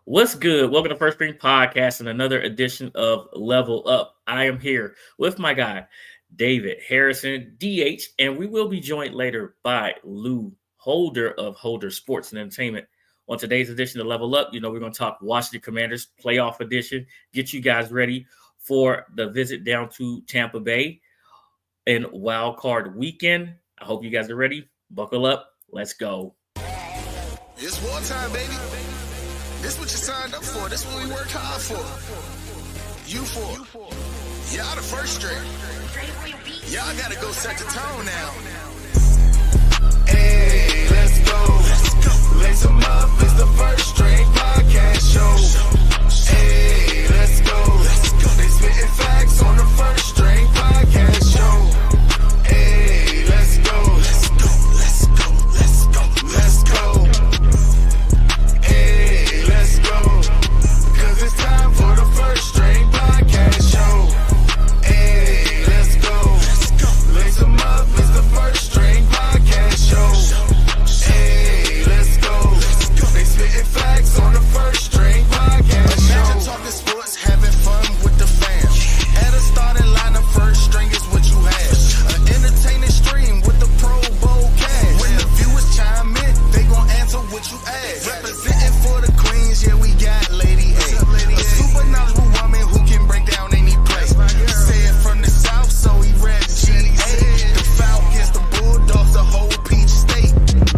What's good? Welcome to First String Podcast and another edition of Level Up. I am here with my guy, David Harrison, DH, and we will be joined later by Lou Holder of Holder Sports and Entertainment. On today's edition of Level Up, we're going to talk Washington Commanders playoff edition, get you guys ready for the visit down to Tampa Bay in Wild Card Weekend. I hope you guys are ready. Buckle up. Let's go. It's wartime, baby. This what you signed up for. This what we worked hard for. You for. Y'all the first string. Y'all gotta go set the tone now. Hey, let's go. Lace them up. It's the First String Podcast Show. Hey, let's go. They spitting facts on the First String Podcast Show. Hey, let's go. Let's go. Hey, let's go. Cause it's time for the First String Podcast Show. Hey, let's go. Lace them up. It's the First String Podcast Show. Hey, let's go. They spitting facts on the First String Podcast Show. Imagine talking sports, having fun with the fam. At a starting lineup, First String is what you have. An entertaining stream with the Pro Bowl cast. When the viewers chime in, they gon' answer what you ask. Representing for the Queens, yeah, we got Lady A. A super knowledgeable woman who can break down any play. Said from the South, so he rep GA. The Falcons, the Bulldogs, the whole Peach State.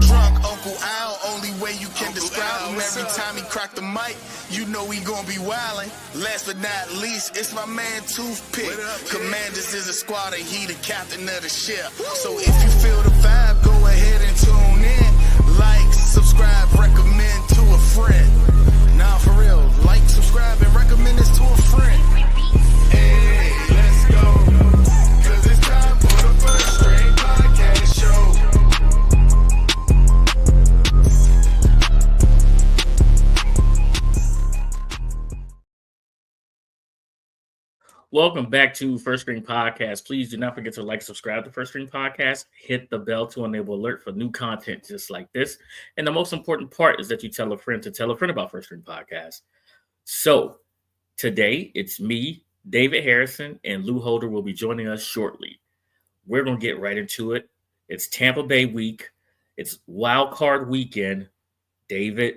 Drunk Uncle Al, only way you can describe him. Every time he crack the mic, you know he gon' be wildin'. Last but not least, it's my man Toothpick. Commanders is a squad and he the captain of the ship. So if you feel the vibe, go ahead and tune in. Like, subscribe, recommend to a friend. Nah, for real, like, subscribe, and recommend this to a friend. Hey, let's go. Cause it's time for the First String Podcast Show. Welcome back to First String Podcast. Please do not forget to like, subscribe to First String Podcast, hit the bell to enable alert for new content just like this. And the most important part is that you tell a friend to tell a friend about First String Podcast. So today it's me, David Harrison, and Lou Holder will be joining us shortly. We're going to get right into it. It's Tampa Bay week. It's Wild Card Weekend. David,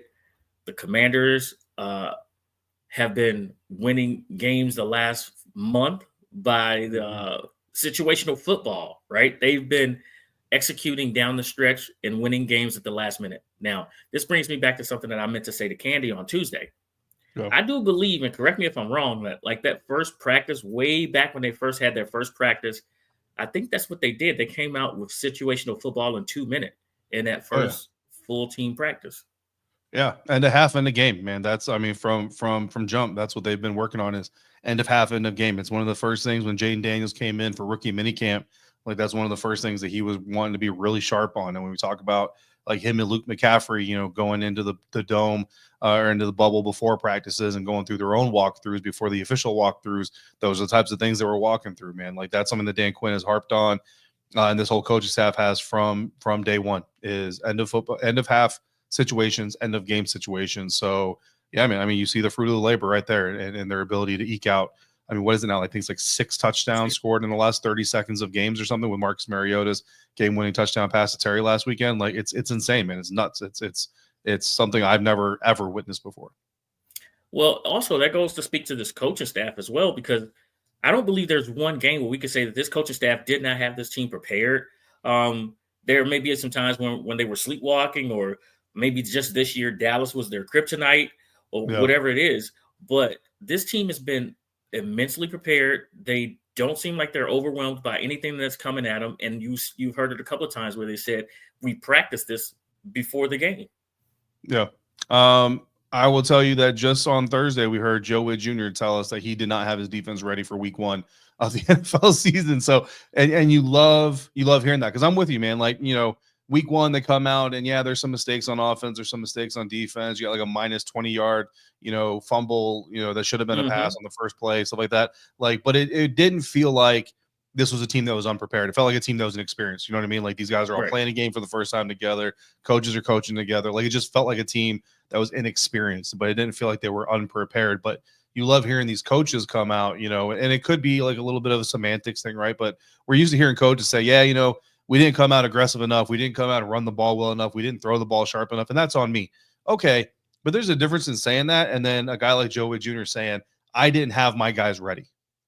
the Commanders have been winning games the last month by the situational football, right? They've been executing down the stretch and winning games at the last minute. Now, this brings me back to something that I meant to say to Candy on Tuesday. Yeah. I do believe, and correct me if I'm wrong, that like that first practice, way back when they first had their first practice, I think that's what they did. They came out with situational football in 2 minutes in that first full team practice. Yeah, end of half, end of game, man. That's from jump. That's what they've been working on is end of half, end of game. It's one of the first things when Jaden Daniels came in for rookie minicamp. Like that's one of the first things that he was wanting to be really sharp on. And when we talk about like him and Luke McCaffrey, going into the dome or into the bubble before practices and going through their own walkthroughs before the official walkthroughs, those are the types of things that we're walking through, man. Like that's something that Dan Quinn has harped on, and this whole coaching staff has from day one is end of football, end of half situations, end of game situations. So yeah, I mean, you see the fruit of the labor right there and their ability to eke out. I mean, what is it now? I think it's like 6 touchdowns scored in the last 30 seconds of games or something with Marcus Mariota's game-winning touchdown pass to Terry last weekend. Like it's insane, man. It's nuts. It's something I've never ever witnessed before. Well, also that goes to speak to this coaching staff as well, because I don't believe there's one game where we could say that this coaching staff did not have this team prepared. There may be some times when they were sleepwalking, or maybe just this year Dallas was their kryptonite or whatever it is. But this team has been immensely prepared. They don't seem like they're overwhelmed by anything that's coming at them. And you've heard it a couple of times where they said, we practiced this before the game. Yeah. I will tell you that just on Thursday, we heard Joe Witt Jr. tell us that he did not have his defense ready for week 1 of the NFL season. So, and you love hearing that, because I'm with you, man. Like, week 1, they come out and there's some mistakes on offense, there's some mistakes on defense. You got like a minus 20-yard, fumble, that should have been a pass on the first play, stuff like that. Like, but it didn't feel like this was a team that was unprepared. It felt like a team that was inexperienced. You know what I mean? Like these guys are all Right. playing a game for the first time together. Coaches are coaching together. Like it just felt like a team that was inexperienced, but it didn't feel like they were unprepared. But you love hearing these coaches come out, you know, and it could be like a little bit of a semantics thing, right? But we're used to hearing coaches say, yeah, you know, we didn't come out aggressive enough. We didn't come out and run the ball well enough. We didn't throw the ball sharp enough. And that's on me. Okay. But there's a difference in saying that. And then a guy like Joe Witt Jr. saying, I didn't have my guys ready.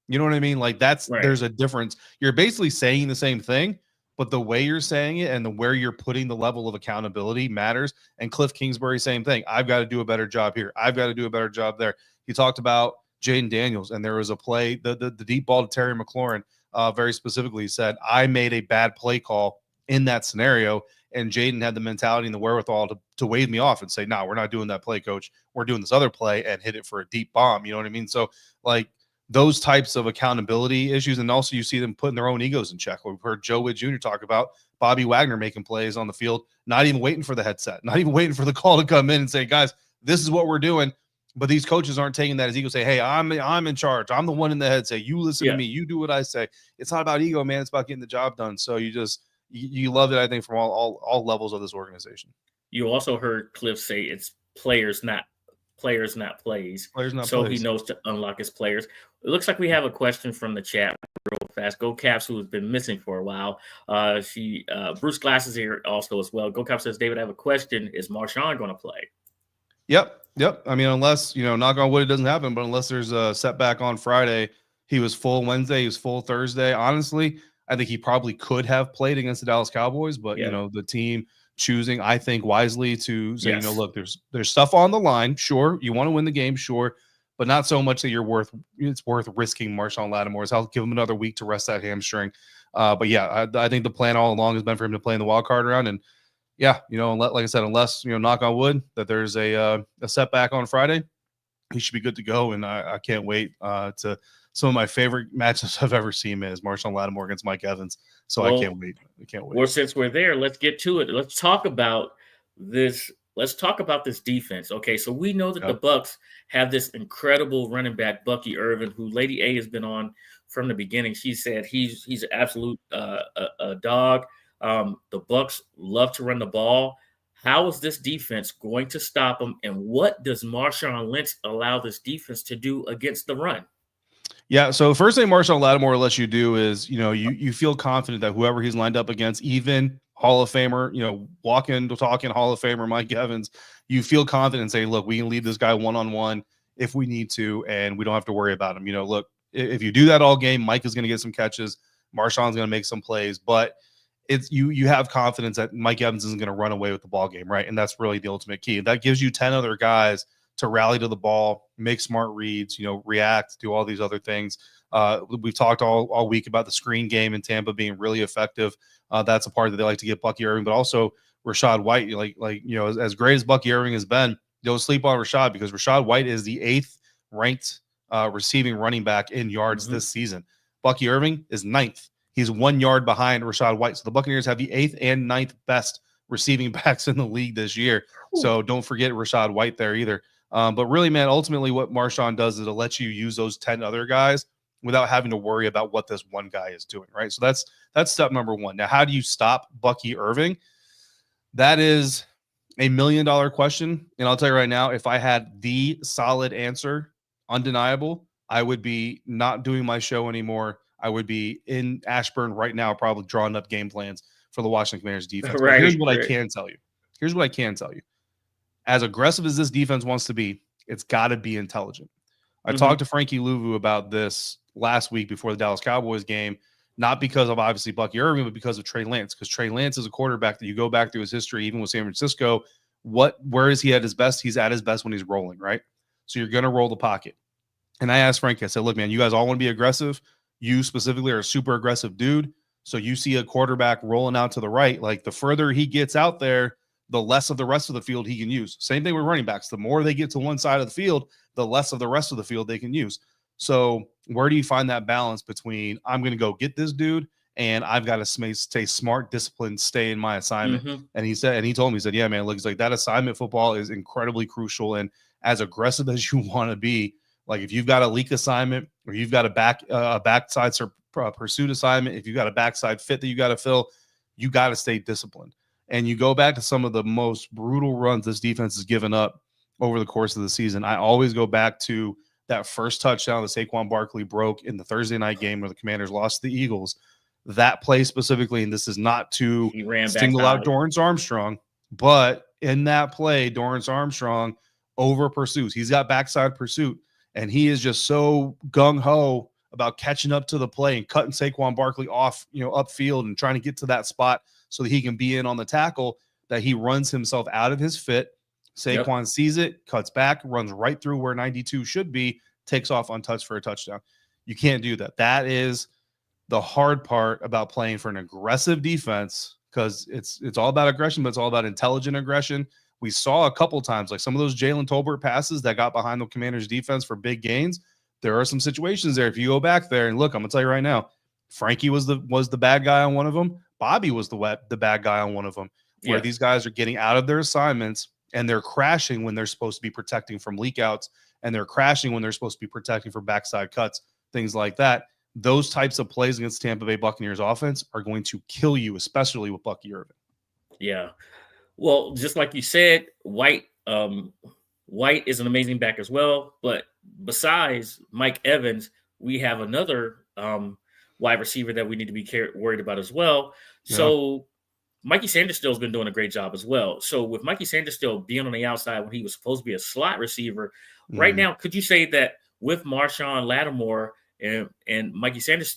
You know what I mean? Like there's a difference. You're basically saying the same thing, but the way you're saying it and where you're putting the level of accountability matters. And Cliff Kingsbury, same thing. I've got to do a better job here. I've got to do a better job there. He talked about Jaden Daniels, and there was a play, the deep ball to Terry McLaurin, very specifically said, I made a bad play call in that scenario, and Jaden had the mentality and the wherewithal to wave me off and say, no, we're not doing that play, coach. We're doing this other play, and hit it for a deep bomb. You know what I mean? So, like, those types of accountability issues, and also you see them putting their own egos in check. We've heard Joe Witt Jr. talk about Bobby Wagner making plays on the field, not even waiting for the headset, not even waiting for the call to come in and say, guys, this is what we're doing. But these coaches aren't taking that as ego. Say, hey, I'm in charge. I'm the one in the head. Say, you listen to me. You do what I say. It's not about ego, man. It's about getting the job done. So you love it, I think, from all levels of this organization. You also heard Cliff say it's players, not plays. Players, not so plays. He knows to unlock his players. It looks like we have a question from the chat real fast. Go Caps, who has been missing for a while. Bruce Glass is here also as well. Go Caps says, David, I have a question. Is Marshawn going to play? Yep. I mean, unless, you know, knock on wood, it doesn't happen, but unless there's a setback on Friday, he was full Wednesday, he was full Thursday. Honestly, I think he probably could have played against the Dallas Cowboys, but, you know, the team choosing, I think, wisely to say, you know, look, there's stuff on the line. Sure. You want to win the game. Sure. But not so much that it's worth risking Marshawn Lattimore's health. Give him another week to rest that hamstring. But yeah, I think the plan all along has been for him to play in the wild card round. And yeah, you know, like I said, unless, you know, knock on wood, that there's a setback on Friday, he should be good to go. And I can't wait to some of my favorite matchups I've ever seen, man, is Marshawn Lattimore against Mike Evans. So I can't wait. Well, since we're there, let's get to it. Let's talk about this. Let's talk about this defense. Okay, so we know that the Bucs have this incredible running back, Bucky Irvin, who Lady A has been on from the beginning. She said he's an absolute a dog. The Bucs love to run the ball. How is this defense going to stop them? And what does Marshawn Lynch allow this defense to do against the run? Yeah, so first thing Marshawn Lattimore lets you do is, you know, you feel confident that whoever he's lined up against, even Hall of Famer, you know, talking Hall of Famer Mike Evans, you feel confident and say, look, we can lead this guy one-on-one if we need to, and we don't have to worry about him. You know, look, if you do that all game, Mike is going to get some catches, Marshawn's going to make some plays, but it's you have confidence that Mike Evans isn't going to run away with the ball game, right? And that's really the ultimate key. That gives you 10 other guys to rally to the ball, make smart reads, you know, react, do all these other things. We've talked all week about the screen game in Tampa being really effective. That's a part that they like to get Bucky Irving, but also Rachaad White. Like you know, as great as Bucky Irving has been, don't sleep on Rachaad, because Rachaad White is the 8th ranked receiving running back in yards this season. Bucky Irving is 9th. He's 1 yard behind Rachaad White. So the Buccaneers have the 8th and 9th best receiving backs in the league this year. So don't forget Rachaad White there either. But really, man, ultimately what Marshawn does is to let you use those 10 other guys without having to worry about what this one guy is doing, right? So that's step number one. Now, how do you stop Bucky Irving? That is a $1 million question. And I'll tell you right now, if I had the solid answer, undeniable, I would be not doing my show anymore. I would be in Ashburn right now, probably drawing up game plans for the Washington Commanders defense. But here's what I can tell you. Here's what I can tell you. As aggressive as this defense wants to be, it's got to be intelligent. I talked to Frankie Louvu about this last week before the Dallas Cowboys game, not because of obviously Bucky Irving, but because of Trey Lance. Because Trey Lance is a quarterback that you go back through his history, even with San Francisco. Where is he at his best? He's at his best when he's rolling, right? So you're going to roll the pocket. And I asked Frankie, I said, look, man, you guys all want to be aggressive. You specifically are a super aggressive dude. So you see a quarterback rolling out to the right. Like the further he gets out there, the less of the rest of the field he can use. Same thing with running backs. The more they get to one side of the field, the less of the rest of the field they can use. So where do you find that balance between I'm going to go get this dude and I've got to stay smart, disciplined, stay in my assignment? And he told me, he said, yeah, man, looks like that assignment football is incredibly crucial. And as aggressive as you want to be, like if you've got a leak assignment or you've got a backside pursuit assignment, if you got a backside fit that you got to fill, you got to stay disciplined. And you go back to some of the most brutal runs this defense has given up over the course of the season. I always go back to that first touchdown that Saquon Barkley broke in the Thursday night game where the Commanders lost to the Eagles. That play specifically, and this is not to single out Dorrance Armstrong, but in that play, Dorrance Armstrong over pursues. He's got backside pursuit, and he is just so gung-ho about catching up to the play and cutting Saquon Barkley off, upfield and trying to get to that spot so that he can be in on the tackle, that he runs himself out of his fit. Saquon sees it, cuts back, runs right through where 92 should be, takes off untouched for a touchdown. You can't do that. That is the hard part about playing for an aggressive defense, because it's all about aggression, but it's all about intelligent aggression. We saw a couple times, like some of those Jalen Tolbert passes that got behind the Commanders' defense for big gains. There are some situations there. If you go back there and look, I'm gonna tell you right now, Frankie was the bad guy on one of them. Bobby was the bad guy on one of them, where these guys are getting out of their assignments and they're crashing when they're supposed to be protecting from leakouts, and they're crashing when they're supposed to be protecting for backside cuts, things like that. Those types of plays against Tampa Bay Buccaneers offense are going to kill you, especially with Bucky Irving. Yeah. Well, just like you said, White is an amazing back as well. But besides Mike Evans, we have another wide receiver that we need to be worried about as well. Yeah. So Mikey Sanders has been doing a great job as well. So with Mikey Sanders being on the outside when he was supposed to be a slot receiver, right now, could you say that with Marshon Lattimore and Mikey Sanders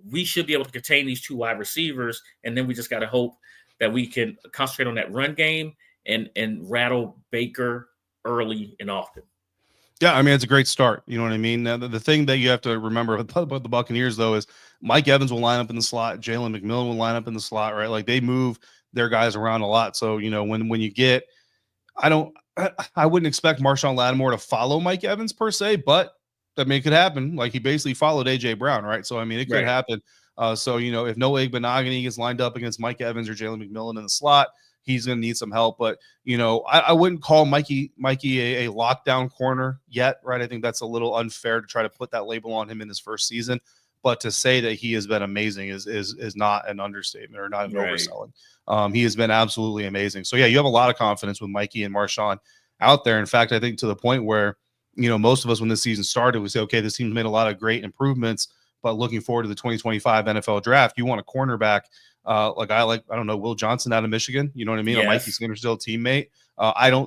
we should be able to contain these two wide receivers, and then we just got to hope that we can concentrate on that run game and rattle Baker early and often? Yeah, I mean, it's a great start. You know what I mean? Now, the thing that you have to remember about the Buccaneers, though, is Mike Evans will line up in the slot. Jalen McMillan will line up in the slot, right? Like, they move their guys around a lot. So, when you get – I wouldn't expect Marshon Lattimore to follow Mike Evans per se, but I mean, it could happen. Like, he basically followed A.J. Brown, right? So, I mean, it could happen. So, if Noah Igbenogany gets lined up against Mike Evans or Jalen McMillan in the slot, he's going to need some help. But, I wouldn't call Mikey a lockdown corner yet, right? I think that's a little unfair to try to put that label on him in his first season. But to say that he has been amazing is not an understatement or not an overselling. He has been absolutely amazing. So, yeah, you have a lot of confidence with Mikey and Marshon out there. In fact, I think to the point where, most of us when this season started, we say, okay, this team's made a lot of great improvements, but looking forward to the 2025 NFL draft, you want a cornerback Will Johnson out of Michigan. You know what I mean? Yes. A Mikey Sanders teammate.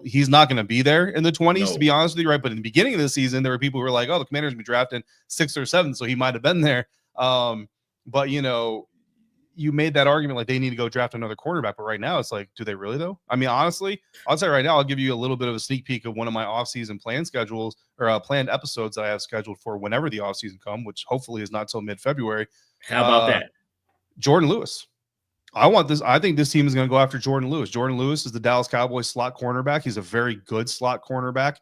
He's not going to be there in the 20s, to be honest with you, right? But in the beginning of the season, there were people who were like, oh, the Commanders will be drafting 6th or 7th, so he might have been there. But you made that argument like they need to go draft another cornerback. But right now, it's like, do they really, though? I mean, honestly, I'll say right now, I'll give you a little bit of a sneak peek of one of my offseason plan schedules or planned episodes that I have scheduled for whenever the offseason come, which hopefully is not till mid-February. How about that? Jordan Lewis. I think this team is going to go after Jordan Lewis. Jordan Lewis is the Dallas Cowboys slot cornerback. He's a very good slot cornerback.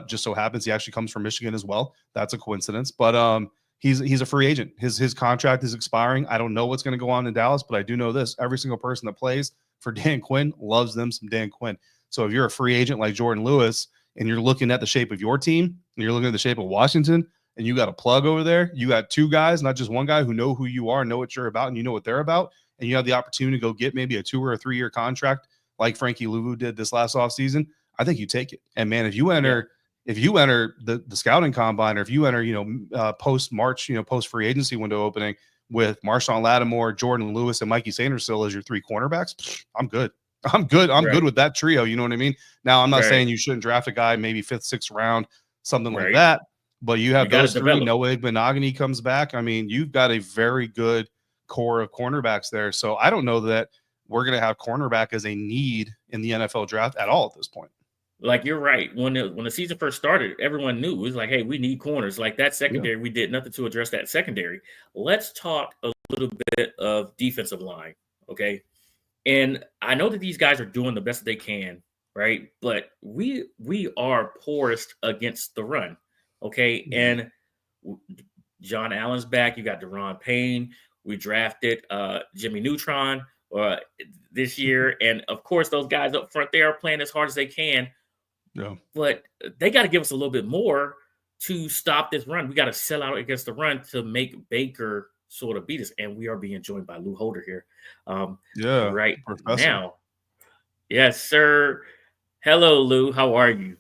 Just so happens he actually comes from Michigan as well. That's a coincidence. But he's a free agent. His contract is expiring. I don't know what's going to go on in Dallas, but I do know this. Every single person that plays for Dan Quinn loves them some Dan Quinn. So if you're a free agent like Jordan Lewis and you're looking at the shape of your team and you're looking at the shape of Washington and you got a plug over there, you got two guys, not just one guy, who know who you are, know what you're about, and you know what they're about, and you have the opportunity to go get maybe a 2 or 3 year contract like Frankie Louvu did this last offseason, I think you take it. And man, if you enter the scouting combine, or if you enter, post March, post free agency window opening with Marshon Lattimore, Jordan Lewis, and Mikey Sanders still as your 3 cornerbacks, I'm good. I'm good with that trio. You know what I mean? Now, I'm not saying you shouldn't draft a guy maybe 5th, 6th round, something like that. But you have those 3. Noah Igbenogany comes back. I mean, you've got a very good core of cornerbacks there. So I don't know that we're going to have cornerback as a need in the NFL draft at all at this point. Like, you're right. When the season first started, everyone knew. It was like, hey, we need corners. Like, that secondary, we did nothing to address that secondary. Let's talk a little bit of defensive line, okay? And I know that these guys are doing the best that they can, right? But we are poorest against the run, okay? And John Allen's back. You got Daron Payne. We drafted Jimmy Neutron this year. And, of course, those guys up front, they are playing as hard as they can. Yeah. But they got to give us a little bit more to stop this run. We got to sell out against the run to make Baker sort of beat us. And we are being joined by Lou Holder here right Professor. now. Yes, sir. Hello, Lou. How are you?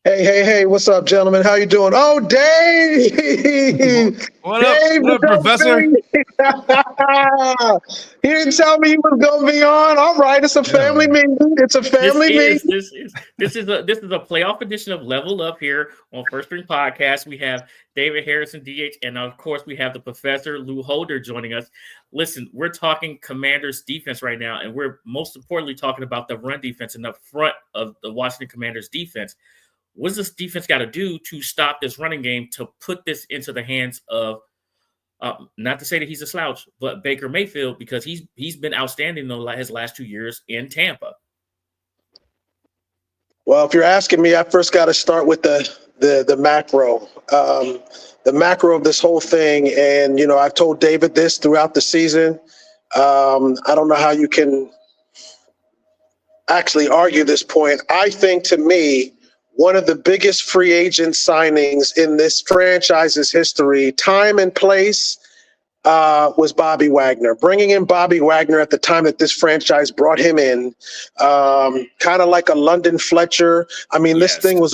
Hey, what's up, gentlemen? How you doing? Oh, Dave! What up, Professor? He didn't tell me he was going to be on. All right, it's a family meeting. It's a family meeting. This is a playoff edition of Level Up here on First String Podcast. We have David Harrison, DH, and of course we have the Professor Lou Holder joining us. Listen, we're talking Commanders defense right now, and we're most importantly talking about the run defense in the front of the Washington Commanders defense. What does this defense got to do to stop this running game, to put this into the hands of, not to say that he's a slouch, but Baker Mayfield, because he's been outstanding his last 2 years in Tampa? Well, if you're asking me, I first got to start with the macro. The macro of this whole thing, and I've told David this throughout the season. I don't know how you can actually argue this point. I think, to me, one of the biggest free agent signings in this franchise's history, time and place, was Bobby Wagner. Bringing in Bobby Wagner at the time that this franchise brought him in, kind of like a London Fletcher. I mean, Yes. This thing was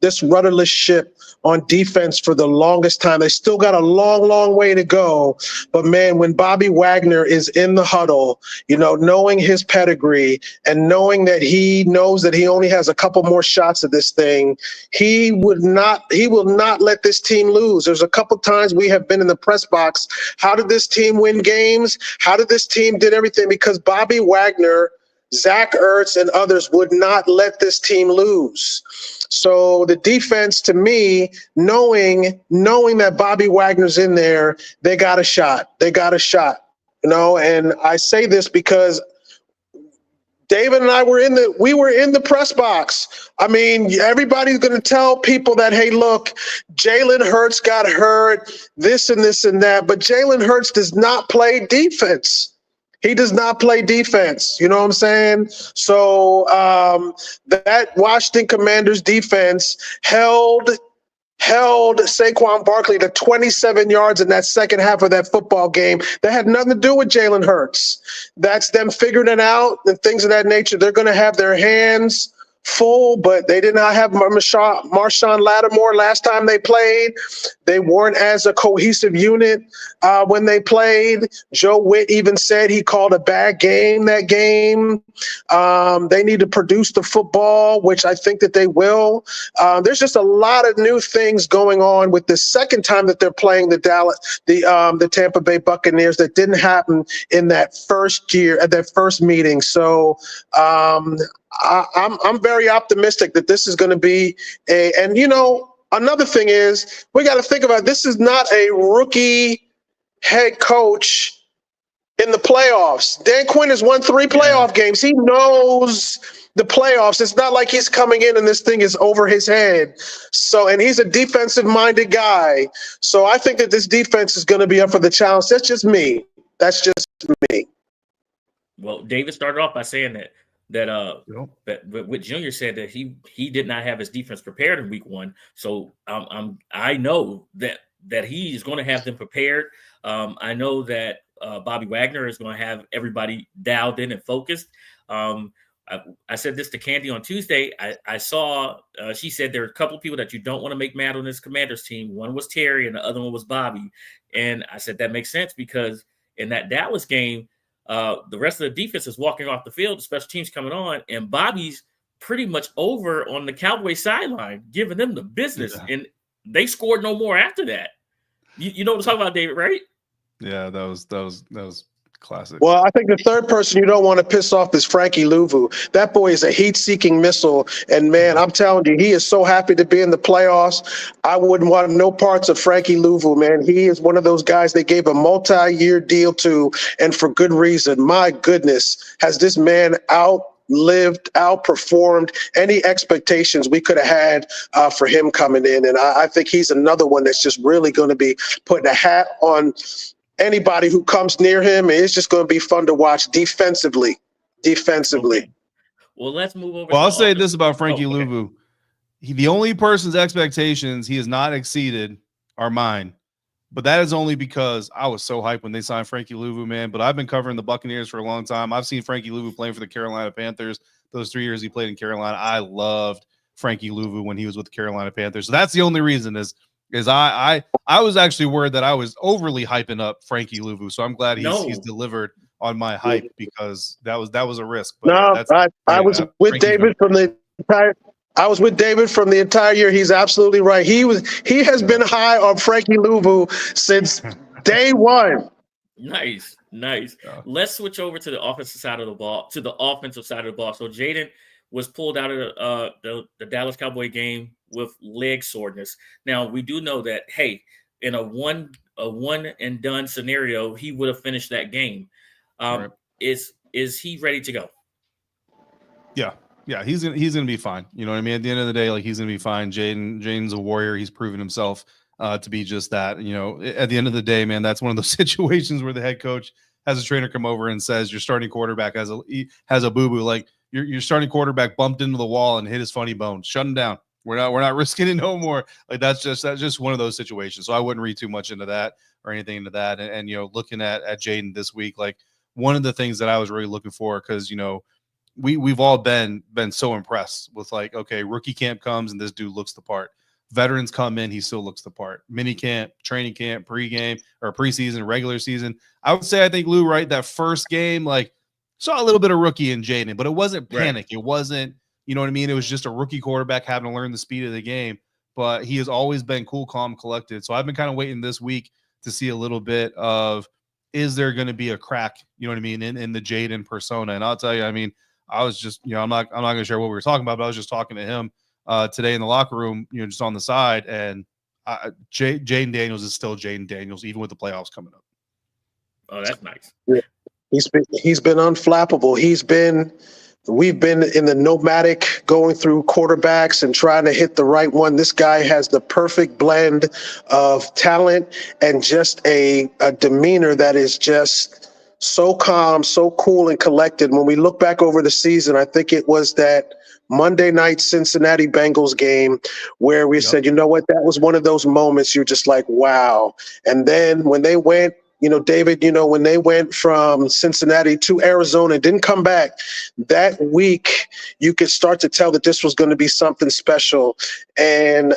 this rudderless ship on defense for the longest time. They still got a long, long way to go. But man, when Bobby Wagner is in the huddle, knowing his pedigree and knowing that he knows that he only has a couple more shots of this thing, he will not let this team lose. There's a couple times we have been in the press box. How did this team win games? How did this team did everything? Because Bobby Wagner, Zach Ertz, and others would not let this team lose. So the defense, to me, knowing that Bobby Wagner's in there, they got a shot. And I say this because David and I were in the press box. I mean, everybody's going to tell people that, hey, look, Jalen Hurts got hurt, this and this and that. But Jalen Hurts does not play defense. He does not play defense. You know what I'm saying? So that Washington Commanders defense held Saquon Barkley to 27 yards in that second half of that football game. That had nothing to do with Jalen Hurts. That's them figuring it out and things of that nature. They're going to have their hands full, but they did not have Marshawn Lattimore last time they played. They weren't as a cohesive unit when they played. Joe Witt even said he called a bad game that game. They need to produce the football, which I think that they will. There's just a lot of new things going on with the second time that they're playing the Tampa Bay Buccaneers that didn't happen in that first year at that first meeting. So I'm very optimistic that this is going to be another thing is we got to think about, this is not a rookie head coach in the playoffs. Dan Quinn has won 3 playoff games. He knows the playoffs. It's not like he's coming in and this thing is over his head. So, and he's a defensive minded guy. So I think that this defense is going to be up for the challenge. That's just me. Well, David started off by saying that Witt Jr. said that he did not have his defense prepared in week 1. So I know that he is going to have them prepared. I know that Bobby Wagner is going to have everybody dialed in and focused. I said this to Candy on Tuesday. I saw she said there are a couple of people that you don't want to make mad on this Commanders team. One was Terry and the other one was Bobby. And I said that makes sense because in that Dallas game, the rest of the defense is walking off the field, the special teams coming on, and Bobby's pretty much over on the Cowboys sideline, giving them the business. Yeah. And they scored no more after that. You know what I'm talking about, David, right? Yeah, that was classic. Well, I think the third person you don't want to piss off is Frankie Louvu. That boy is a heat-seeking missile, and man, I'm telling you, he is so happy to be in the playoffs. I wouldn't want no parts of Frankie Louvu, man. He is one of those guys they gave a multi-year deal to, and for good reason. My goodness, has this man outperformed any expectations we could have had for him coming in, and I think he's another one that's just really going to be putting a hat on anybody who comes near him. It's just going to be fun to watch defensively. Okay. Well, let's move over. Well, I'll say this about Frankie Louvu. The only person's expectations he has not exceeded are mine. But that is only because I was so hyped when they signed Frankie Louvu, man. But I've been covering the Buccaneers for a long time. I've seen Frankie Louvu playing for the Carolina Panthers. Those 3 years he played in Carolina, I loved Frankie Louvu when he was with the Carolina Panthers. So that's the only reason is I was actually worried that I was overly hyping up Frankie Louvu. So I'm glad he's delivered on my hype, because that was a risk. But no, I was with David from the entire. I was with David from the entire year. He's absolutely right. He has been high on Frankie Louvu since day one. Nice. Yeah. Let's switch over to the offensive side of the ball. So Jaden was pulled out of the Dallas Cowboy game with leg soreness. Now we do know that, hey, in a one and done scenario, he would have finished that game. Right. Is he ready to go? Yeah, he's gonna be fine. You know what I mean? At the end of the day, like, he's gonna be fine. Jaden's a warrior. He's proven himself to be just that. You know, at the end of the day, man, that's one of those situations where the head coach has a trainer come over and says your starting quarterback has a boo-boo. Like, your starting quarterback bumped into the wall and hit his funny bone. Shut him down. We're not risking it no more. Like, that's just one of those situations. So I wouldn't read too much into that or anything into that. And you know, looking at Jaden this week, like, one of the things that I was really looking for, because, you know, we've all been so impressed with, like, okay, rookie camp comes and this dude looks the part. Veterans come in, he still looks the part. Mini camp, training camp, pregame or preseason, regular season. I would say, I think, Lou, right, that first game, like, saw a little bit of rookie in Jaden, but it wasn't panic. Right. It wasn't, you know what I mean? It was just a rookie quarterback having to learn the speed of the game. But he has always been cool, calm, collected. So I've been kind of waiting this week to see a little bit of, is there going to be a crack, you know what I mean, in the Jaden persona? And I'll tell you, I mean, I was just, you know, I'm not going to share what we were talking about, but I was just talking to him today in the locker room, you know, just on the side. And Jaden Daniels is still Jaden Daniels, even with the playoffs coming up. Oh, that's nice. Yeah. He's been unflappable. We've been in the nomadic, going through quarterbacks and trying to hit the right one. This guy has the perfect blend of talent and just a demeanor that is just so calm, so cool and collected. When we look back over the season, I think it was that Monday night Cincinnati Bengals game where we said, you know what, that was one of those moments you're just like, wow. And then when they went, you know, David, you know, when they went from Cincinnati to Arizona and didn't come back, that week you could start to tell that this was going to be something special. And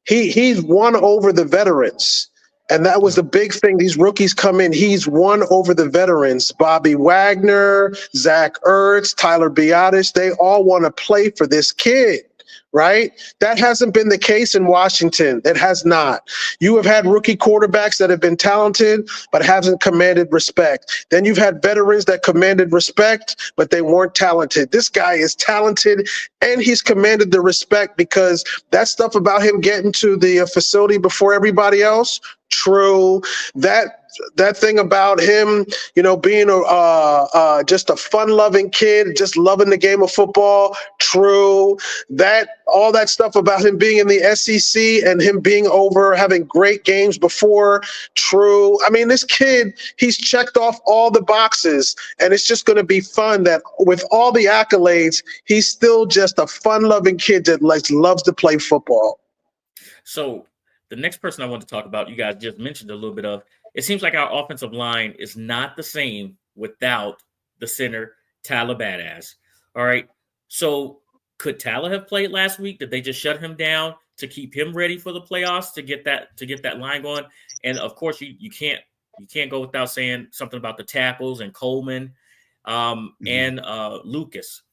he's won over the veterans. And that was the big thing. These rookies come in. He's won over the veterans. Bobby Wagner, Zach Ertz, Tyler Biadasz, they all want to play for this kid, right? That hasn't been the case in Washington. It has not. You have had rookie quarterbacks that have been talented, but haven't commanded respect. Then you've had veterans that commanded respect, but they weren't talented. This guy is talented, and he's commanded the respect because that stuff about him getting to the facility before everybody else, true. That thing about him, you know, being just a fun-loving kid, just loving the game of football, true. All that stuff about him being in the SEC and him being over, having great games before, true. I mean, this kid, he's checked off all the boxes, and it's just going to be fun that with all the accolades, he's still just a fun-loving kid that loves to play football. So the next person I want to talk about, you guys just mentioned a little bit of, it seems like our offensive line is not the same without the center, Tyler Biadasz. All right. So could Tyler have played last week? Did they just shut him down to keep him ready for the playoffs, to get that line going? And of course, you can't go without saying something about the tackles and Coleman and Lucas.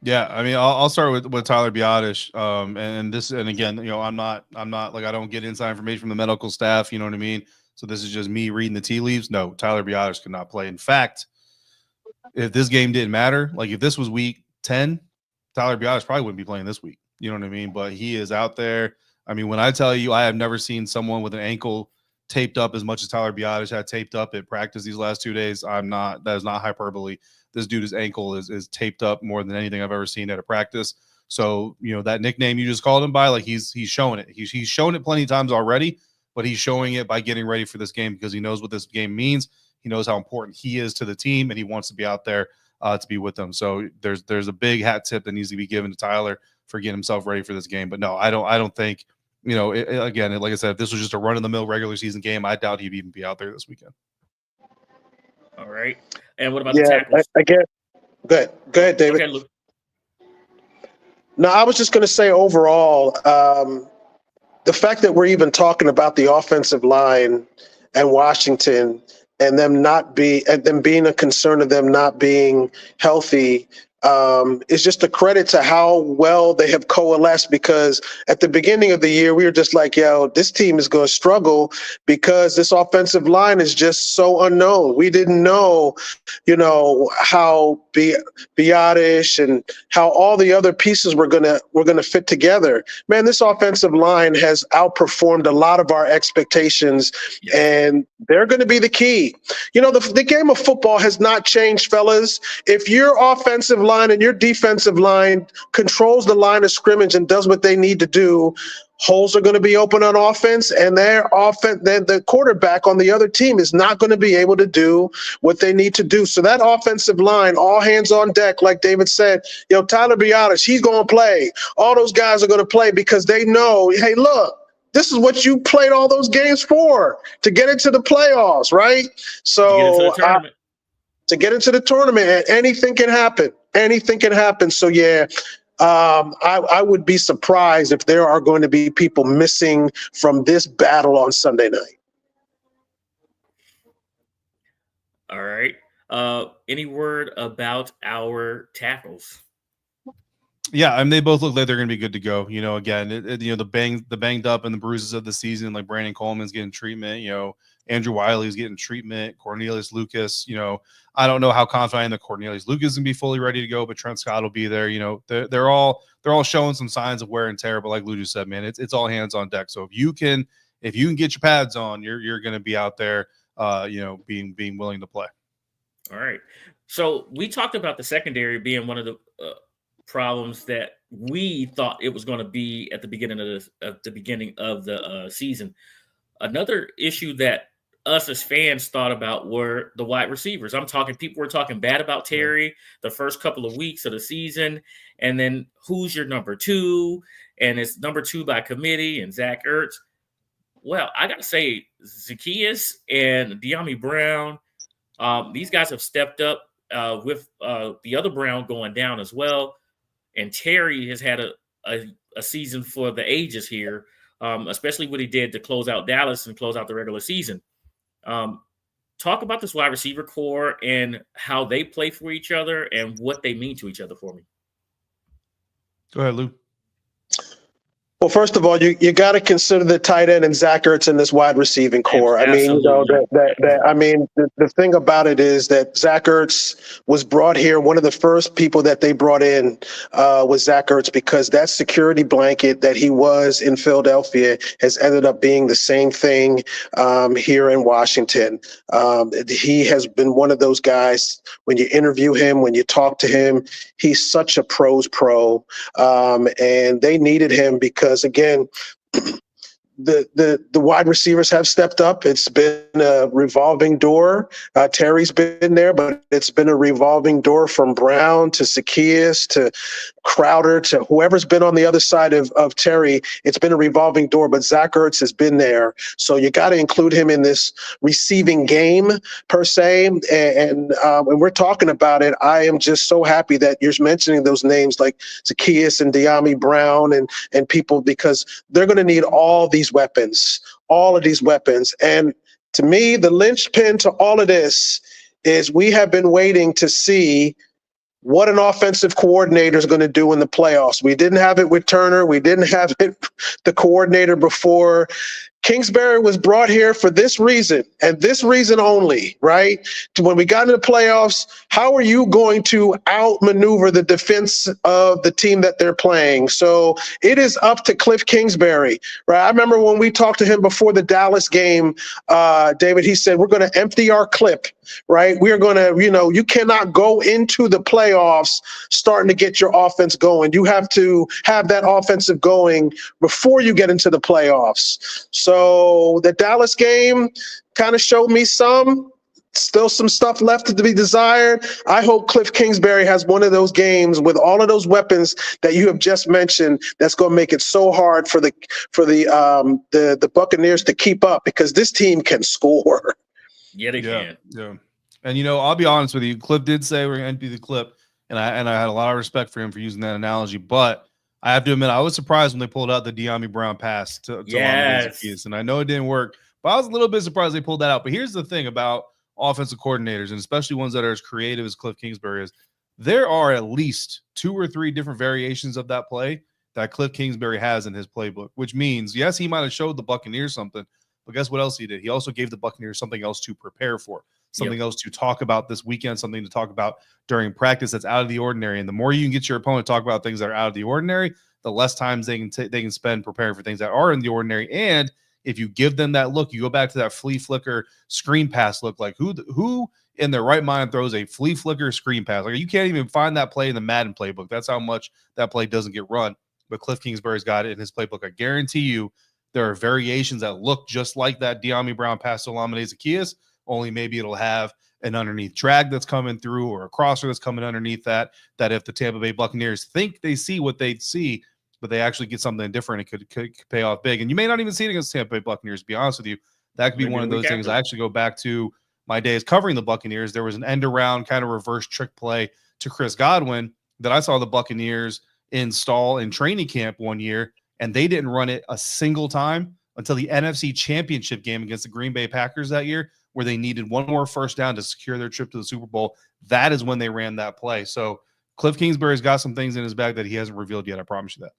Yeah, I mean, I'll start with Tyler Biadasz, and again, you know, I'm not like, I don't get inside information from the medical staff, you know what I mean? So this is just me reading the tea leaves. No, Tyler Biadasz could not play. In fact, if this game didn't matter, like if this was week 10, Tyler Biadasz probably wouldn't be playing this week. You know what I mean? But he is out there. I mean, when I tell you, I have never seen someone with an ankle taped up as much as Tyler Biadasz had taped up at practice these last 2 days. That is not hyperbole. This dude's ankle is taped up more than anything I've ever seen at a practice. So, you know, that nickname you just called him by, like, he's showing it. He's shown it plenty of times already, but he's showing it by getting ready for this game because he knows what this game means. He knows how important he is to the team, and he wants to be out there to be with them. So there's a big hat tip that needs to be given to Tyler for getting himself ready for this game. But no, I don't think you know, again, like I said, if this was just a run of the mill regular season game, I doubt he'd even be out there this weekend. All right. And what about the tackles? Again, go ahead, David. Okay, Luke. No, I was just going to say overall, the fact that we're even talking about the offensive line and Washington and them being a concern of them not being healthy is just a credit to how well they have coalesced, because at the beginning of the year, we were just like, yo, this team is going to struggle because this offensive line is just so unknown. We didn't know, how Biotish and how all the other pieces were gonna fit together. Man, this offensive line has outperformed a lot of our expectations, and they're going to be the key. The game of football has not changed, fellas. If your offensive line and your defensive line controls the line of scrimmage and does what they need to do, holes are going to be open on offense, and the quarterback on the other team is not going to be able to do what they need to do. So that offensive line, all hands on deck, like David said, Tyler Biotish, he's going to play. All those guys are going to play because they know, hey, look, this is what you played all those games for, to get into the playoffs, right? So to get into the tournament, and anything can happen. Anything can happen. So, yeah, I would be surprised if there are going to be people missing from this battle on Sunday night. All right. Any word about our tackles? Yeah, I mean, they both look like they're going to be good to go. Again, the banged up and the bruises of the season, like Brandon Coleman's getting treatment. Andrew Wiley's getting treatment. Cornelius Lucas. I don't know how confident that Cornelius Lucas is going to be fully ready to go, but Trent Scott will be there. They're all showing some signs of wear and tear. But like Lou just said, man, it's all hands on deck. So if you can get your pads on, you're going to be out there, being willing to play. All right. So we talked about the secondary being one of the problems that we thought it was going to be at the beginning of the season. Another issue that us as fans thought about were the wide receivers. People were talking bad about Terry the first couple of weeks of the season, and then who's your number two? And it's number two by committee and Zach Ertz. Well, I got to say, Zaccheaus and Dyami Brown, these guys have stepped up with the other Brown going down as well. And Terry has had a season for the ages here, especially what he did to close out Dallas and close out the regular season. Talk about this wide receiver core and how they play for each other and what they mean to each other for me. Go ahead, Lou. Well, first of all, you got to consider the tight end and Zach Ertz in this wide receiving core. Absolutely. The thing about it is that Zach Ertz was brought here. One of the first people that they brought in was Zach Ertz, because that security blanket that he was in Philadelphia has ended up being the same thing here in Washington. He has been one of those guys. When you interview him, when you talk to him, he's such a pro's pro, and they needed him because, again, the wide receivers have stepped up. It's been a revolving door. Terry's been there, but it's been a revolving door from Brown to Zaccheaus to Crowder to whoever's been on the other side of Terry. It's been a revolving door, but Zach Ertz has been there. So you got to include him in this receiving game per se. And when we're talking about it, I am just so happy that you're mentioning those names like Zaccheaus and Dyami Brown and people, because they're going to need all of these weapons. And to me, the linchpin to all of this is we have been waiting to see what an offensive coordinator is going to do in the playoffs. We didn't have it with Turner. We didn't have it the coordinator before. Kingsbury was brought here for this reason and this reason only, right? When we got into the playoffs, how are you going to outmaneuver the defense of the team that they're playing? So it is up to Cliff Kingsbury, right? I remember when we talked to him before the Dallas game, David, he said, we're going to empty our clip, right? We are going to, you cannot go into the playoffs starting to get your offense going. You have to have that offensive going before you get into the playoffs. So the Dallas game kind of showed me some. Still some stuff left to be desired. I hope Cliff Kingsbury has one of those games with all of those weapons that you have just mentioned. That's going to make it so hard for the Buccaneers to keep up, because this team can score. Yeah, they can. Yeah. And I'll be honest with you. Cliff did say we're going to empty the clip, and I had a lot of respect for him for using that analogy. But I have to admit, I was surprised when they pulled out the De'Ami Brown pass to Yes. and I know it didn't work, but I was a little bit surprised they pulled that out. But here's the thing about offensive coordinators, and especially ones that are as creative as Cliff Kingsbury is, there are at least 2 or 3 different variations of that play that Cliff Kingsbury has in his playbook, which means, yes, he might have showed the Buccaneers something, but guess what else he did? He also gave the Buccaneers something else to prepare for, something else to talk about this weekend, something to talk about during practice that's out of the ordinary. And the more you can get your opponent to talk about things that are out of the ordinary, the less times they can spend preparing for things that are in the ordinary. And if you give them that look, you go back to that flea flicker screen pass look. Like who in their right mind throws a flea flicker screen pass? Like, you can't even find that play in the Madden playbook. That's how much that play doesn't get run. But Cliff Kingsbury's got it in his playbook. I guarantee you there are variations that look just like that De'Ami Brown pass to Olamide Zaccheaus, only maybe it'll have an underneath drag that's coming through or a crosser that's coming underneath that if the Tampa Bay Buccaneers think they see what they see, but they actually get something different, it could pay off big. And you may not even see it against Tampa Bay Buccaneers, to be honest with you. That could be one of those things. I actually go back to my days covering the Buccaneers. There was an end around kind of reverse trick play to Chris Godwin that I saw the Buccaneers install in training camp one year, and they didn't run it a single time until the NFC Championship game against the Green Bay Packers that year, where they needed one more first down to secure their trip to the Super Bowl. That is when they ran that play. So Cliff Kingsbury's got some things in his bag that he hasn't revealed yet. I promise you that.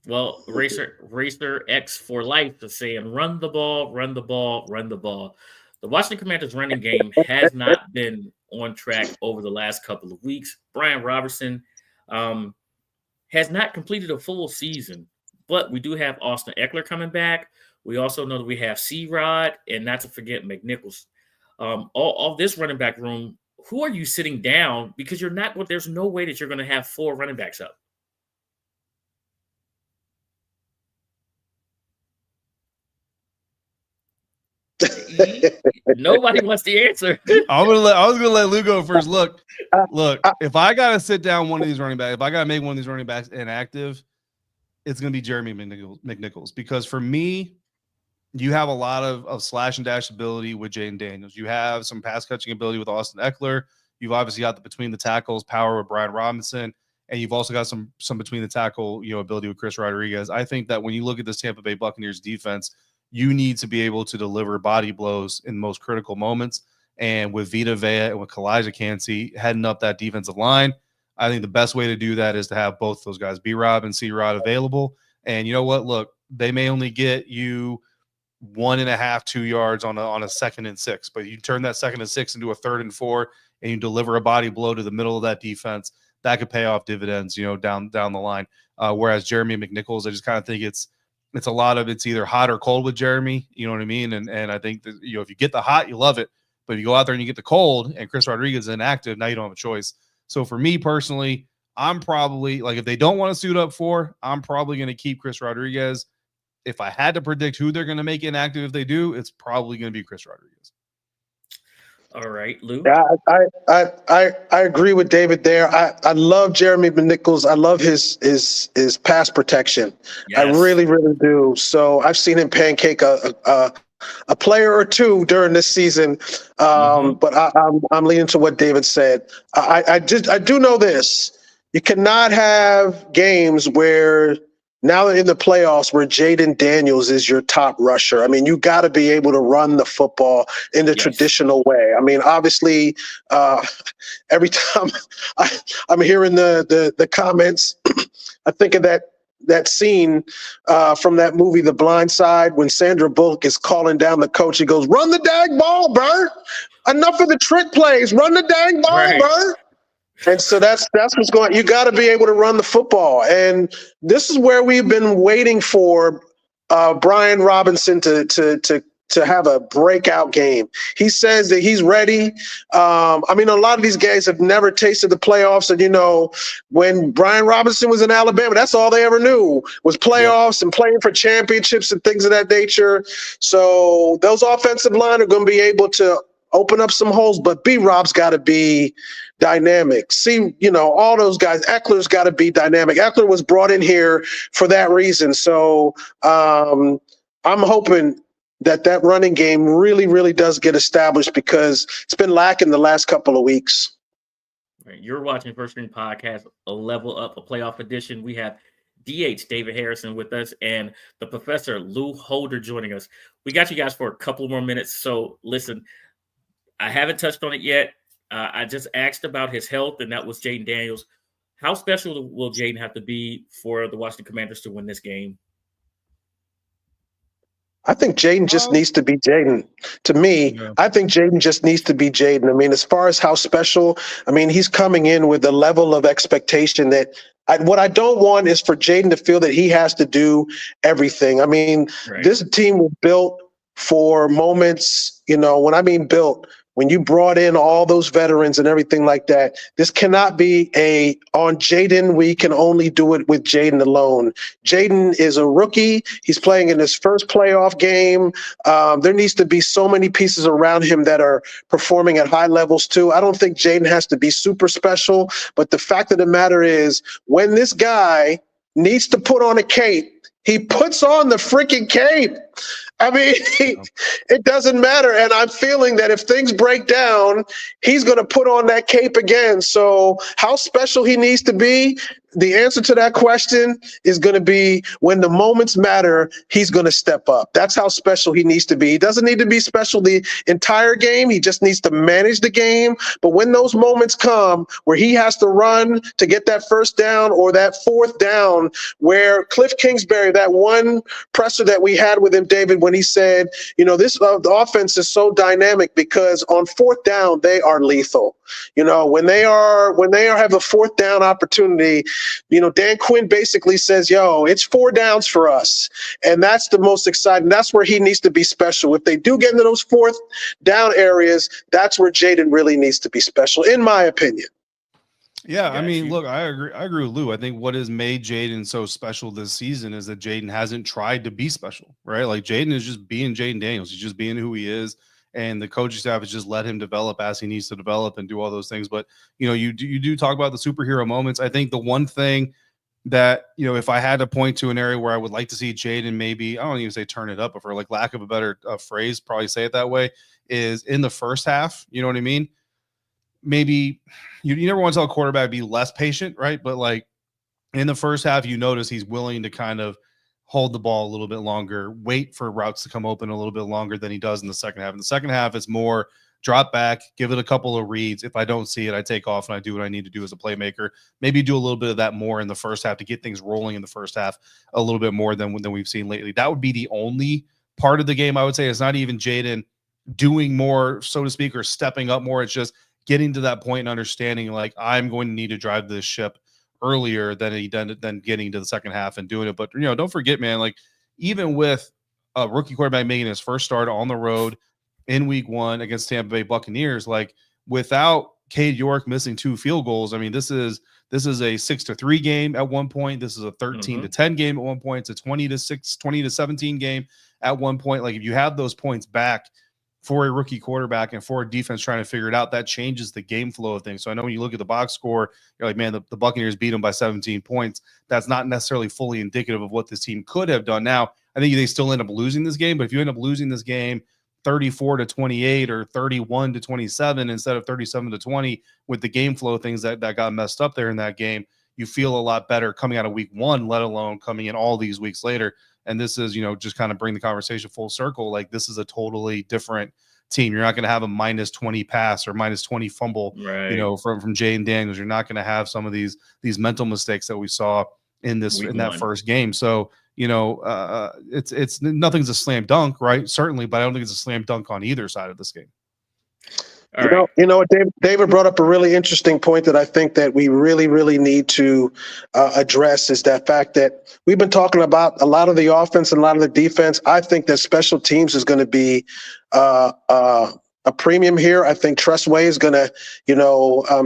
Well, Racer X for life is saying, run the ball, run the ball, run the ball. The Washington Commanders running game has not been on track over the last couple of weeks. Brian Robertson has not completed a full season, but we do have Austin Eckler coming back. We also know that we have C-Rod, and not to forget McNichols. All this running back room, who are you sitting down? Because there's no way that you're going to have 4 running backs up. Nobody wants the answer. I was gonna let Lou go first. Look, if I gotta sit down one of these running backs, if I gotta make one of these running backs inactive, it's gonna be Jeremy McNichols. Because for me, you have a lot of slash and dash ability with Jayden Daniels. You have some pass catching ability with Austin Eckler. You've obviously got the between the tackles power with Brian Robinson, and you've also got some between the tackle ability with Chris Rodriguez. I think that when you look at this Tampa Bay Buccaneers defense, you need to be able to deliver body blows in the most critical moments. And with Vita Vea and with Kalijah Kancey heading up that defensive line, I think the best way to do that is to have both those guys, B-Rob and C-Rod, available. And you know what? Look, they may only get you 1.5, 2 yards on a 2nd and 6, but you turn that 2nd and 6 into a 3rd and 4, and you deliver a body blow to the middle of that defense, that could pay off dividends, down the line. Whereas Jeremy McNichols, I just kind of think it's a lot of it's either hot or cold with Jeremy, you know what I mean? And I think that, if you get the hot, you love it. But if you go out there and you get the cold and Chris Rodriguez is inactive, now you don't have a choice. So for me personally, I'm probably, like, if they don't want to suit up for, I'm probably going to keep Chris Rodriguez. If I had to predict who they're going to make inactive if they do, it's probably going to be Chris Rodriguez. All right, Lou. Yeah, I agree with David there. I love Jeremy McNichols. I love his pass protection. Yes. I really, really do. So I've seen him pancake a player or two during this season. But I'm leaning to what David said. I do know this. You cannot have games where now in the playoffs where Jayden Daniels is your top rusher. I mean, you got to be able to run the football in the traditional way. I mean, obviously, every time I'm hearing the comments, I think of that scene from that movie, The Blind Side, when Sandra Bullock is calling down the coach. He goes, "Run the dang ball, Bert. Enough of the trick plays. Run the dang ball, right, Bert." And so that's what's going on. You got to be able to run the football. And this is where we've been waiting for Brian Robinson to have a breakout game. He says that he's ready. I mean, a lot of these guys have never tasted the playoffs. And, when Brian Robinson was in Alabama, that's all they ever knew was playoffs and playing for championships and things of that nature. So those offensive line are going to be able to open up some holes, but B-Rob's got to be dynamic. See, all those guys, Eckler's got to be dynamic. Eckler was brought in here for that reason. So I'm hoping that running game really, really does get established because it's been lacking the last couple of weeks. Right. You're watching First String Podcast, a level up, a playoff edition. We have DH David Harrison with us and the professor Lou Holder joining us. We got you guys for a couple more minutes. So listen, I haven't touched on it yet. I just asked about his health, and that was Jayden Daniels. How special will Jayden have to be for the Washington Commanders to win this game? I think Jayden just needs to be Jayden. To me, I think Jayden just needs to be Jayden. I mean, as far as how special, he's coming in with a level of expectation that what I don't want is for Jayden to feel that he has to do everything. This team was built for moments, when I mean built, when you brought in all those veterans and everything like that, this cannot be on Jayden, we can only do it with Jayden alone. Jayden is a rookie. He's playing in his first playoff game. There needs to be so many pieces around him that are performing at high levels too. I don't think Jayden has to be super special, but the fact of the matter is when this guy needs to put on a cape, he puts on the freaking cape. It doesn't matter. And I'm feeling that if things break down, he's going to put on that cape again. So how special he needs to be, the answer to that question is going to be when the moments matter, he's going to step up. That's how special he needs to be. He doesn't need to be special the entire game. He just needs to manage the game. But when those moments come where he has to run to get that first down or that fourth down, where Cliff Kingsbury, that one presser that we had with him, David, when he said, the offense is so dynamic because on fourth down, they are lethal. When they have a fourth down opportunity, Dan Quinn basically says, it's 4 downs for us. And that's the most exciting. That's where he needs to be special. If they do get into those fourth down areas, that's where Jayden really needs to be special, in my opinion. Yeah, look, I agree with Lou. I think what has made Jayden so special this season is that Jayden hasn't tried to be special, right? Like Jayden is just being Jayden Daniels. He's just being who he is. And the coaching staff has just let him develop as he needs to develop and do all those things. But, you do talk about the superhero moments. I think the one thing that, if I had to point to an area where I would like to see Jayden maybe, I don't even say turn it up, but for lack of a better phrase, probably say it that way, is in the first half. You know what I mean? Maybe you never want to tell a quarterback be less patient, right? But in the first half, you notice he's willing to kind of hold the ball a little bit longer, wait for routes to come open a little bit longer than he does in the second half. In the second half, it's more drop back, give it a couple of reads. If I don't see it, I take off and I do what I need to do as a playmaker. Maybe do a little bit of that more in the first half to get things rolling in the first half a little bit more than we've seen lately. That would be the only part of the game I would say. It's not even Jayden doing more, so to speak, or stepping up more. It's just getting to that point and understanding, I'm going to need to drive this ship earlier than getting to the second half and doing it. But, don't forget, man, even with a rookie quarterback making his first start on the road in week 1 against Tampa Bay Buccaneers, without Cade York missing 2 field goals, this is a 6-3 game at one point. This is a 13-10 game at one point. It's a 20-6, 20-17 game at one point. If you have those points back for a rookie quarterback and for a defense trying to figure it out, that changes the game flow of things. So I know when you look at the box score, you're like, man, the Buccaneers beat them by 17 points. That's not necessarily fully indicative of what this team could have done. Now, I think they still end up losing this game, but if you end up losing this game 34-28 or 31-27 instead of 37-20 with the game flow things that got messed up there in that game, you feel a lot better coming out of week 1, let alone coming in all these weeks later. And this is, just kind of bring the conversation full circle. This is a totally different team. You're not going to have a -20 pass or -20 fumble, right, from Jayden Daniels. You're not going to have some of these mental mistakes that we saw in that first game. So, it's nothing's a slam dunk, right? Certainly, but I don't think it's a slam dunk on either side of this game. David brought up a really interesting point that I think that we really, really need to address is that fact that we've been talking about a lot of the offense and a lot of the defense. I think that special teams is going to be a premium here. I think Tress Way is going to,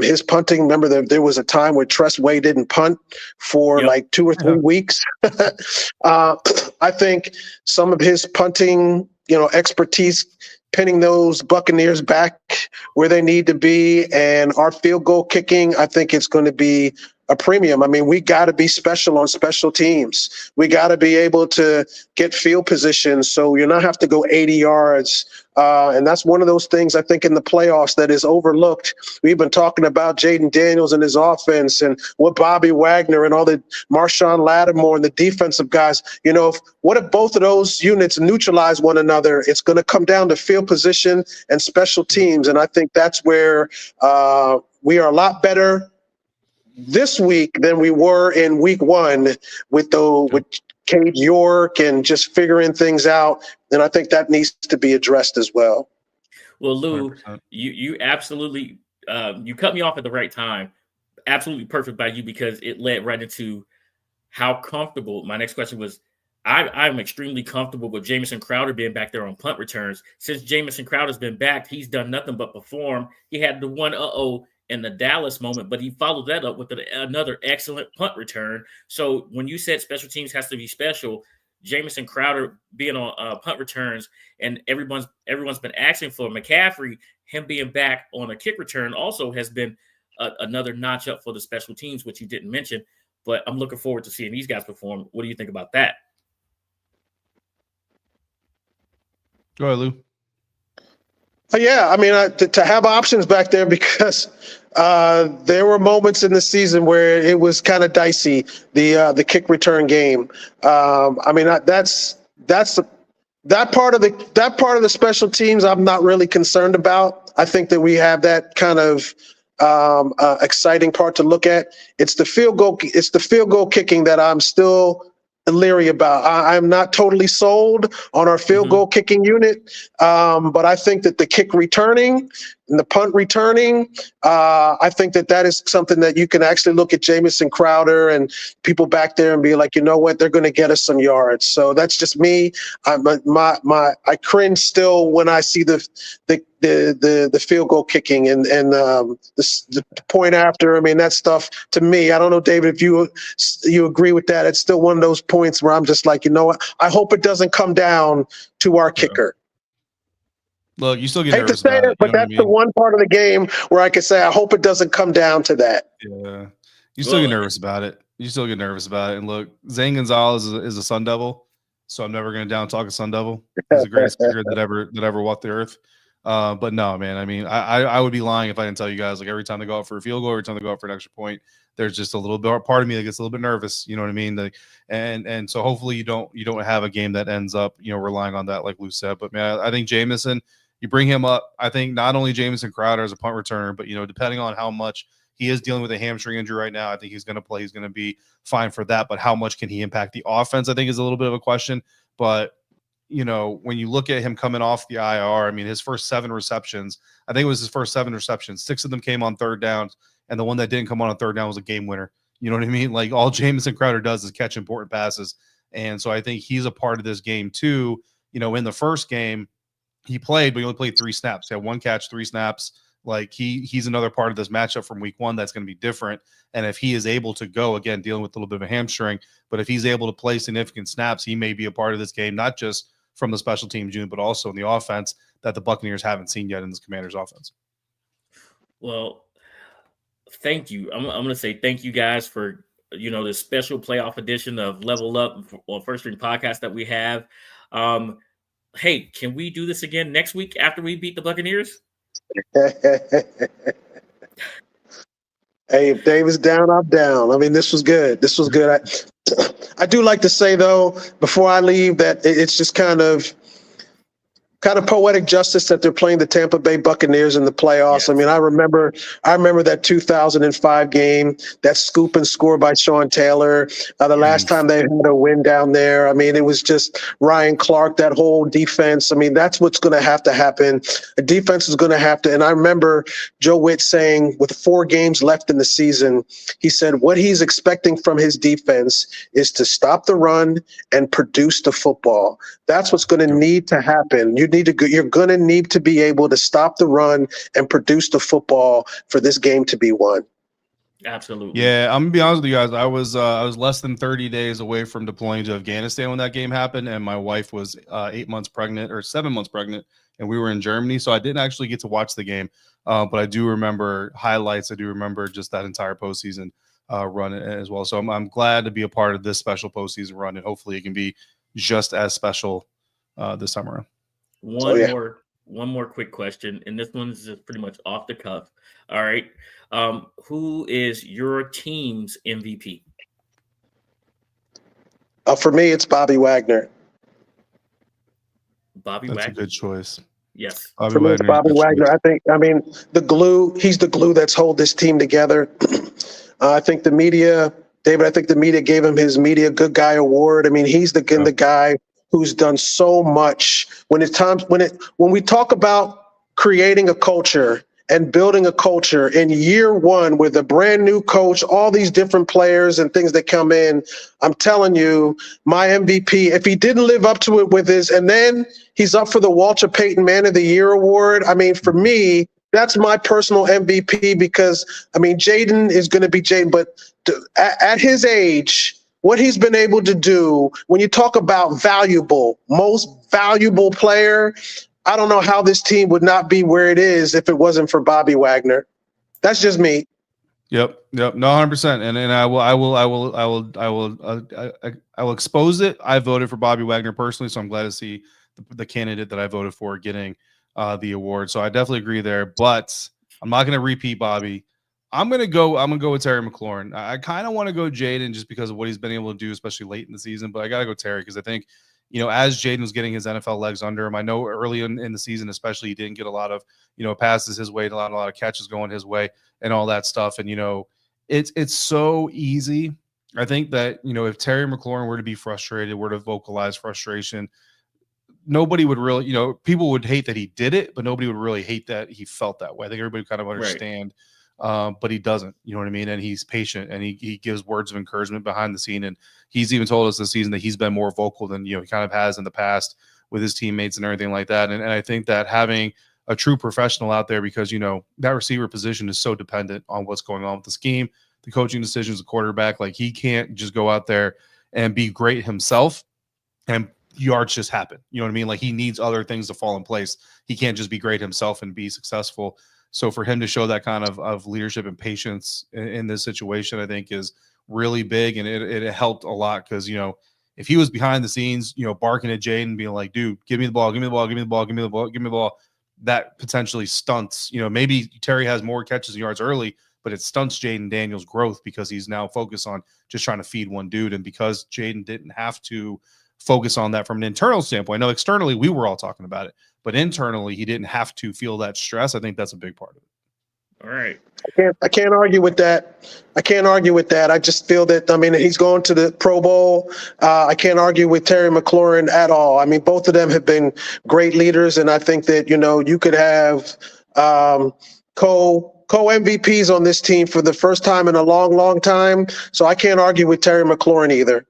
his punting. Remember, there was a time where Tress Way didn't punt for 2 or 3 weeks. I think some of his punting expertise pinning those Buccaneers back where they need to be, and our field goal kicking, I think it's going to be a premium. I mean, we got to be special on special teams. We got to be able to get field position so you're not have to go 80 yards. And that's one of those things I think in the playoffs that is overlooked. We've been talking about Jaden Daniels and his offense and what Bobby Wagner and all the Marshawn Lattimore and the defensive guys, what if both of those units neutralize one another? It's going to come down to field position and special teams. And I think that's where we are a lot better this week than we were in week one with Cade York and just figuring things out. And I think that needs to be addressed as well. Well, Lou, 100%. You absolutely you cut me off at the right time. Absolutely perfect by you, because it led right into how comfortable. My next question was, I'm extremely comfortable with Jamison Crowder being back there on punt returns. Since Jamison Crowder's been back, he's done nothing but perform. He had the one in the Dallas moment, but he followed that up with another excellent punt return. So when you said special teams has to be special, Jamison Crowder being on punt returns, and everyone's been asking for McCaffrey, him being back on a kick return also has been another notch up for the special teams, which you didn't mention. But I'm looking forward to seeing these guys perform. What do you think about that? Go ahead, Lou. Yeah, I mean, to have options back there, because there were moments in the season where it was kind of dicey, the kick return game. I mean, that part of the special teams I'm not really concerned about. I think that we have that kind of exciting part to look at. It's the field goal kicking that I'm still leery about. I'm not totally sold on our field goal kicking unit, but I think that the kick returning and the punt returning, I think that is something that you can actually look at Jamison Crowder and people back there and be like, you know what, they're going to get us some yards. So that's just me. I cringe still when I see the field goal kicking and the point after. I mean, that stuff to me, I don't know, David, if you agree with that. It's still one of those points where I'm just like, you know what, I hope it doesn't come down to our kicker. Look, you still get nervous about it. Hate to say it, but that's the one part of the game where I could say I hope it doesn't come down to that. Yeah, you still get nervous about it. And look, Zane Gonzalez is a Sun Devil, so I'm never going to down talk a Sun Devil. He's the greatest kicker that ever walked the earth. But no, man. I mean, I would be lying if I didn't tell you guys, like, every time they go out for a field goal, every time they go out for an extra point, there's just a little bit part of me that gets a little bit nervous. You know what I mean? And so hopefully you don't have a game that ends up relying on that, like Lou said. But man, I think Jamison, you bring him up. I think not only Jamison Crowder as a punt returner, but depending on how much he is dealing with a hamstring injury right now, I think he's going to play. He's going to be fine for that. But how much can he impact the offense, I think, is a little bit of a question. But when you look at him coming off the IR, I mean, his first 7 receptions, I think it was his first 7 receptions. 6 of them came on third downs, and the one that didn't come on third down was a game winner. You know what I mean? Like, all Jamison Crowder does is catch important passes. And so I think he's a part of this game too. In the first game, he played, but he only played 3 snaps. He had 1 catch, 3 snaps. Like, he's another part of this matchup from week 1 that's going to be different. And if he is able to go, again, dealing with a little bit of a hamstring, but if he's able to play significant snaps, he may be a part of this game, not just from the special teams unit, but also in the offense that the Buccaneers haven't seen yet in this Commanders offense. Well, thank you. I'm going to say thank you guys for, this special playoff edition of Level Up on First String Podcast that we have. Hey, can we do this again next week after we beat the Buccaneers? Hey, if David's down, I'm down. I mean, this was good. I do like to say, though, before I leave, that it's just kind of poetic justice that they're playing the Tampa Bay Buccaneers in the playoffs. Yes. I mean, I remember that 2005 game, that scoop and score by Sean Taylor. The last time they had a win down there, I mean, it was just Ryan Clark, that whole defense. I mean, that's what's going to have to happen. A defense is going to have to. And I remember Joe Witt saying, with 4 games left in the season, he said what he's expecting from his defense is to stop the run and produce the football. That's what's going to need to happen. You're going to need to be able to stop the run and produce the football for this game to be won. Absolutely. Yeah, I'm gonna be honest with you guys. I was less than 30 days away from deploying to Afghanistan when that game happened, and my wife was 8 months pregnant or 7 months pregnant, and we were in Germany, so I didn't actually get to watch the game. But I do remember highlights. I do remember just that entire postseason run as well. So I'm glad to be a part of this special postseason run, and hopefully it can be just as special this time around. One more quick question, and this one's just pretty much off the cuff. All right. Who is your team's MVP? For me, it's Bobby Wagner. Bobby That's Wagner. a good choice. Yes. For me, it's Bobby Wagner. I mean, the glue. He's the glue that's hold this team together. I think the media, David. I think the media gave him his Media Good Guy Award. I mean, he's the guy who's done so much. When we talk about creating a culture and building a culture in year one with a brand new coach, all these different players and things that come in, I'm telling you, my MVP, if he didn't live up to it with his, and then he's up for the Walter Payton Man of the Year award. I mean, for me, that's my personal MVP because, I mean, Jaden is going to be Jaden, but at his age, what he's been able to do, when you talk about most valuable player, I don't know how this team would not be where it is if it wasn't for Bobby Wagner. That's just me. Yep. No, 100%. And I will expose it. I voted for Bobby Wagner personally, so I'm glad to see the candidate that I voted for getting the award. So I definitely agree there. But I'm not going to repeat Bobby. I'm gonna go with Terry McLaurin. I kind of want to go Jaden just because of what he's been able to do, especially late in the season. But I gotta go Terry because I think, as Jaden was getting his NFL legs under him, I know early in the season, especially, he didn't get a lot of passes his way, a lot of catches going his way, and all that stuff. And it's so easy. I think that if Terry McLaurin were to be frustrated, were to vocalize frustration, nobody would really, people would hate that he did it, but nobody would really hate that he felt that way. I think everybody would kind of understand. Right. But he doesn't, you know what I mean? And he's patient and he gives words of encouragement behind the scene. And he's even told us this season that he's been more vocal than, he kind of has in the past with his teammates and everything like that. And I think that having a true professional out there, because, that receiver position is so dependent on what's going on with the scheme, the coaching decisions, the quarterback, like he can't just go out there and be great himself and yards just happen. You know what I mean? Like he needs other things to fall in place. He can't just be great himself and be successful. So for him to show that kind of leadership and patience in this situation, I think is really big. And it helped a lot because, if he was behind the scenes, barking at Jaden, being like, dude, give me the ball, give me the ball, give me the ball, give me the ball, give me the ball, that potentially stunts, maybe Terry has more catches and yards early, but it stunts Jaden Daniels' growth because he's now focused on just trying to feed one dude. And because Jaden didn't have to focus on that from an internal standpoint, I know externally we were all talking about it, but internally he didn't have to feel that stress. I think that's a big part of it. All right. I can't argue with that. I just feel that, he's going to the Pro Bowl. I can't argue with Terry McLaurin at all. I mean, both of them have been great leaders. And I think that, you could have co-MVPs on this team for the first time in a long, long time. So I can't argue with Terry McLaurin either.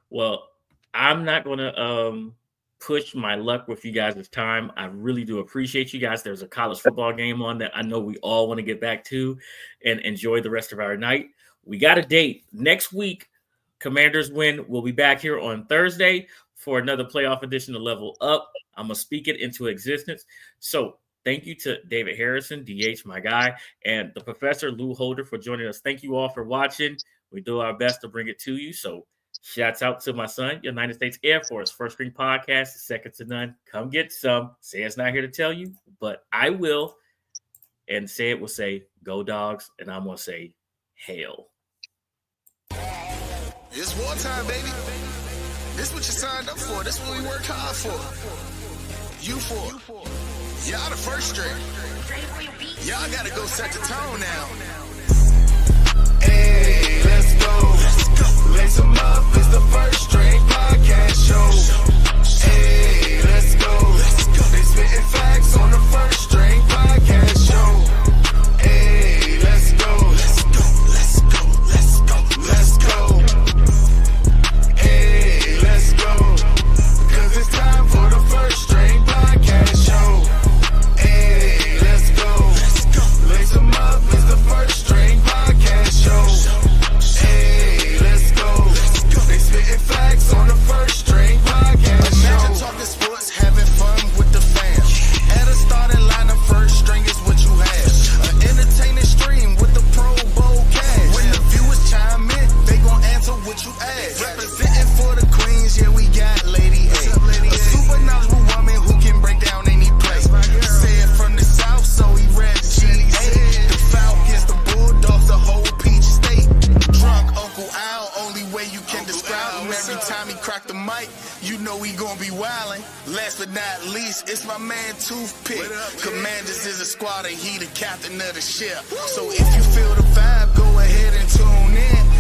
Well, I'm not going to push my luck with you guys this time. I really do appreciate you guys. There's a college football game on that I know we all want to get back to and enjoy the rest of our night. We got a date next week. Commanders win. We'll be back here on Thursday for another playoff edition of Level Up. I'm going to speak it into existence. So thank you to David Harrison, DH, my guy, and the Professor Lou Holder for joining us. Thank you all for watching. We do our best to bring it to you. So shouts out to my son, United States Air Force, First String Podcast, second to none. Come get some. Say it's not here to tell you, but I will. And say it will say, go Dogs, and I'm going to say, hail. It's wartime, baby. This is what you signed up for. This is what we worked hard for. You for. Y'all the first string. Y'all got to go set the tone now. Hey, let's go. Lace 'em up, it's the First String Podcast Show. Hey, let's go. They spitting facts on the First String Podcast Show. Hey, let's go. Let's go. Hey, let's go. 'Cause it's time for the First String Podcast Show. Hey, let's go. Lace 'em up, it's the First String Podcast Show. Representing for the queens, yeah, we got Lady A. A super knowledgeable woman who can break down any play. Said from the south, so he rep GA. The Falcons, the Bulldogs, the whole Peach State. Drunk Uncle Al, only way you can describe him. Every time he crack the mic, you know he gon' be wildin'. Last but not least, it's my man Toothpick. Commanders is a squad and he the captain of the ship. So if you feel the vibe, go ahead and tune in.